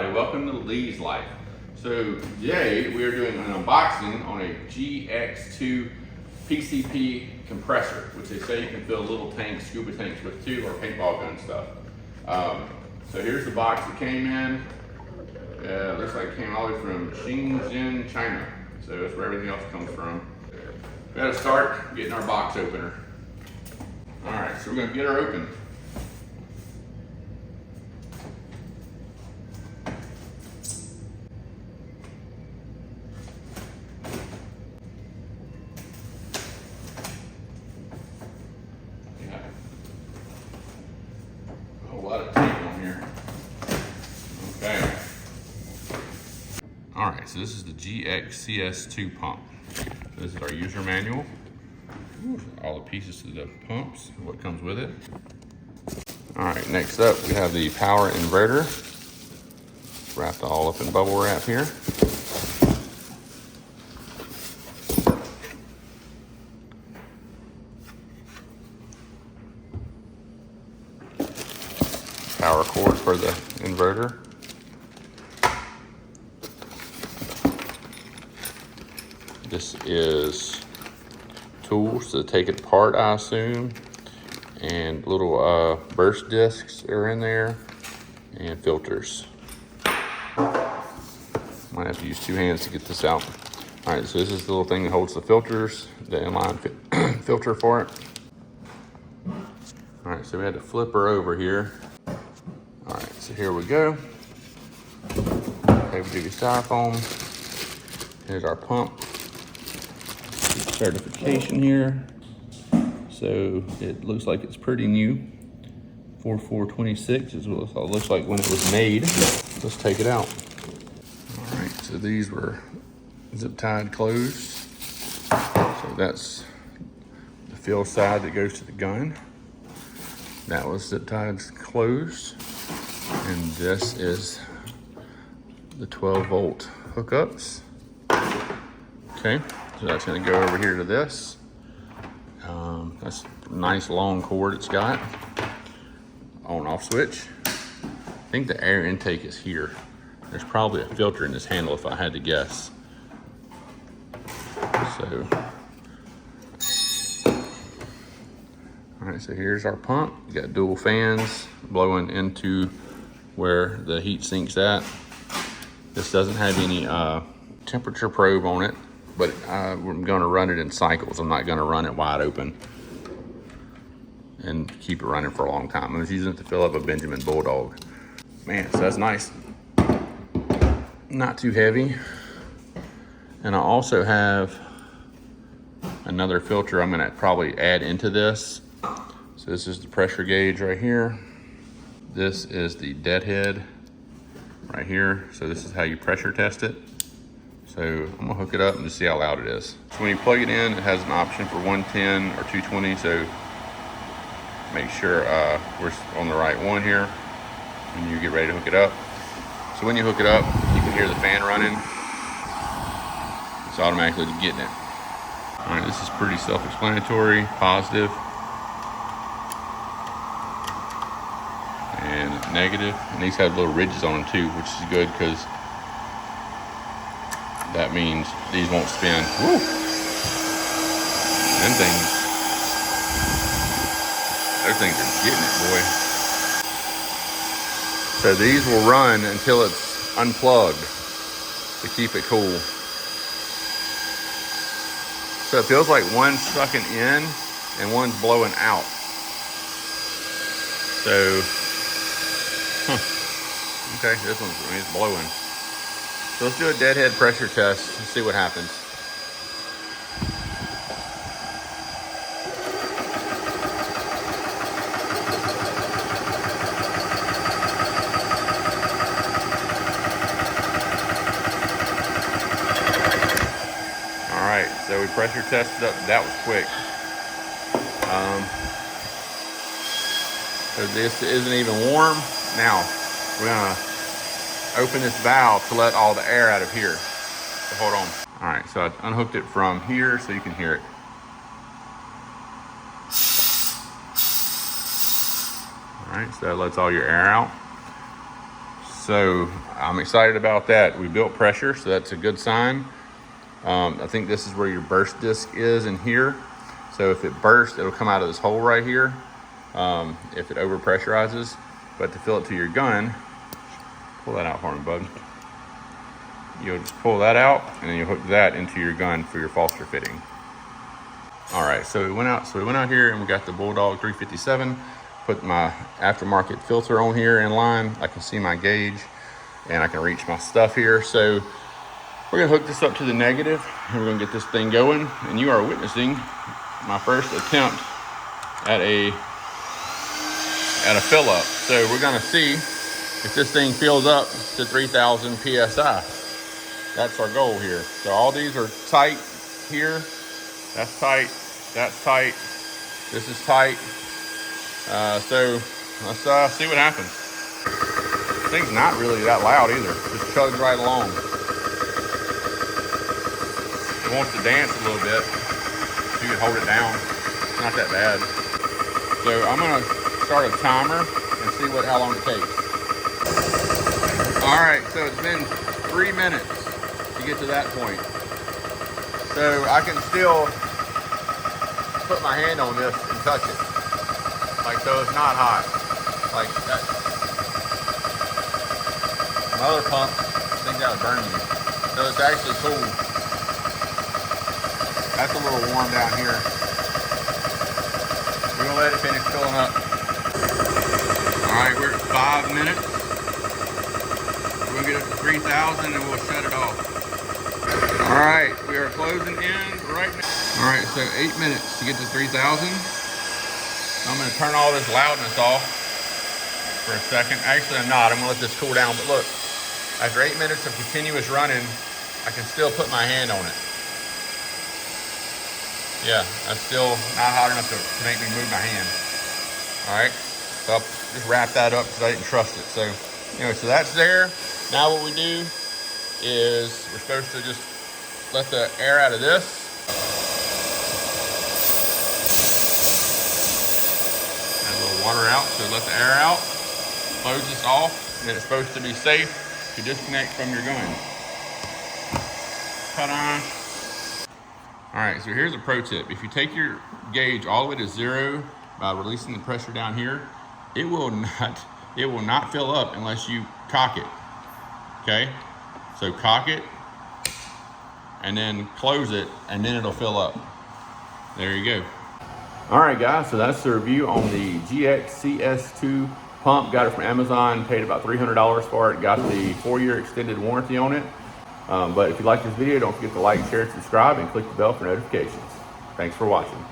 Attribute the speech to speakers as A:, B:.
A: Welcome to Lee's Life. So today we are doing an unboxing on a GX2 PCP compressor, which they say you can fill little tanks, scuba tanks with too, or paintball gun stuff. So here's the box that came in. Looks like it came all the way from Shenzhen, China. So that's where everything else comes from. We gotta start getting our box opener. All right, so we're gonna get her open. A lot of tape on here. Okay. All right, so this is the GX cs2 pump. This is our user manual. All the pieces to the pumps, what comes with it. All right, next up we have the power inverter. Wrapped all up in bubble wrap here. Power cord for the inverter. This is tools to take it apart, I assume, and little burst discs are in there, and filters. Might have to use two hands to get this out. All right, so this is the little thing that holds the filters, the inline filter for it. All right, so we had to flip her over here. All right, so here we go. Heavy duty styrofoam. Here's our pump certification here. So it looks like it's pretty new. 4426 is what it looks like when it was made. Let's take it out. All right, so these were zip tied closed. So that's the fill side that goes to the gun. That was zip tied closed. And this is the 12-volt hookups. Okay, so that's gonna go over here to this. That's a nice long cord it's got. On-off switch. I think the air intake is here. There's probably a filter in this handle if I had to guess. So, all right, so here's our pump. We got dual fans blowing into where the heat sink's at. This doesn't have any temperature probe on it, but I'm gonna run it in cycles. I'm not gonna run it wide open and keep it running for a long time. I was using it to fill up a Benjamin Bulldog. Man, so that's nice. Not too heavy. And I also have another filter I'm gonna probably add into this. So this is the pressure gauge right here. This is the deadhead right here. So this is how you pressure test it. So I'm gonna hook it up and just see how loud it is. So when you plug it in, it has an option for 110 or 220. So make sure we're on the right one here when you get ready to hook it up. So when you hook it up, you can hear the fan running. It's automatically getting it. All right, this is pretty self-explanatory, positive and negative. And these have little ridges on them too, which is good because that means these won't spin. Woo! Those things are getting it, boy. So these will run until it's unplugged to keep it cool. So it feels like one's sucking in and one's blowing out. So, okay, this one's blowing. So let's do a deadhead pressure test and see what happens. All right, so we pressure tested up. That was quick. So this isn't even warm. Now, we're gonna open this valve to let all the air out of here. So hold on. All right, so I unhooked it from here so you can hear it. All right, so that lets all your air out. So I'm excited about that. We built pressure, so that's a good sign. I think this is where your burst disc is in here. So if it bursts, it'll come out of this hole right here if it over pressurizes. But to fill it to your gun, pull that out for me, bud. You'll just pull that out and then you'll hook that into your gun for your Foster fitting. All right, so we went out here and we got the Bulldog 357. Put my aftermarket filter on here in line. I can see my gauge and I can reach my stuff here. So we're gonna hook this up to the negative and we're gonna get this thing going. And you are witnessing my first attempt at a fill up. So we're gonna see if this thing fills up to 3,000 PSI. That's our goal here. So all these are tight here. That's tight, that's tight, this is tight. So let's see what happens. This thing's not really that loud either. Just chugs right along. It wants to dance a little bit. You can hold it down. It's not that bad. So I'm gonna start a timer and see how long it takes. All right, so it's been 3 minutes to get to that point. So I can still put my hand on this and touch it. Like, so it's not hot. Like that. My other pump, I think that would burn you. So it's actually cool. That's a little warm down here. We're gonna let it finish filling up. All right, we're at 5 minutes. We're gonna get up to 3,000 and we'll shut it off. All right, we are closing in right now. All right, so 8 minutes to get to 3,000. I'm gonna turn all this loudness off for a second. Actually, I'm not. I'm gonna let this cool down. But look, after 8 minutes of continuous running, I can still put my hand on it. Yeah, that's still not hot enough to make me move my hand. All right, so I'll just wrap that up because I didn't trust it. So anyway, so that's there. Now what we do is we're supposed to just let the air out of this. Water out, so let the air out, close this off, and it's supposed to be safe to disconnect from your gun. Cut on. All right, so here's a pro tip. If you take your gauge all the way to 0 by releasing the pressure down here, it will not fill up unless you cock it, okay? So cock it, and then close it, and then it'll fill up. There you go. All right, guys, so that's the review on the GX cs2 pump. Got it from Amazon, paid about $300 for it. Got the 4-year extended warranty on it. But if you like this video, don't forget to like, share, and subscribe, and click the bell for notifications. Thanks for watching.